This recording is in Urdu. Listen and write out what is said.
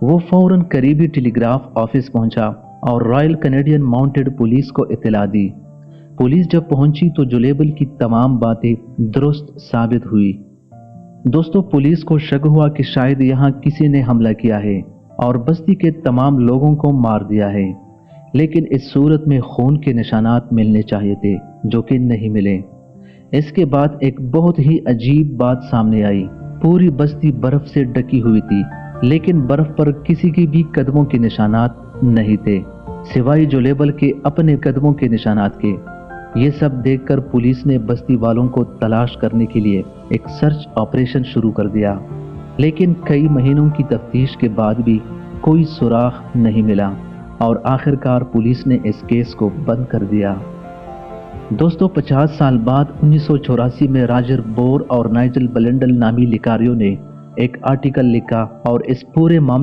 وہ فوراً قریبی ٹیلی گراف آفس پہنچا اور رائل کینیڈین ماؤنٹڈ پولیس کو اطلاع دی۔ پولیس جب پہنچی تو جولیبل کی تمام باتیں درست ثابت ہوئی۔ دوستو، پولیس کو شک ہوا کہ شاید یہاں کسی نے حملہ کیا ہے اور بستی کے تمام لوگوں کو مار دیا ہے، لیکن اس صورت میں خون کے نشانات ملنے چاہیے تھے جو کہ نہیں ملے۔ اس کے بعد ایک بہت ہی عجیب بات سامنے آئی۔ پوری بستی برف سے ڈکی ہوئی تھی، لیکن برف پر کسی کے بھی قدموں کے نشانات نہیں تھے سوائے جولیبل کے اپنے قدموں کے نشانات کے۔ یہ سب دیکھ کر پولیس نے بستی والوں کو تلاش کرنے کے لیے ایک سرچ آپریشن شروع کر دیا، لیکن کئی مہینوں کی تفتیش کے بعد بھی کوئی سراغ نہیں ملا اور آخرکار پولیس نے اس کیس کو بند کر دیا۔ دوستو، 50 سال بعد 1984 میں راجر بور اور نائجل بلنڈل نامی لکھاریوں نے ایک آرٹیکل لکھا اور اس پورے معاملے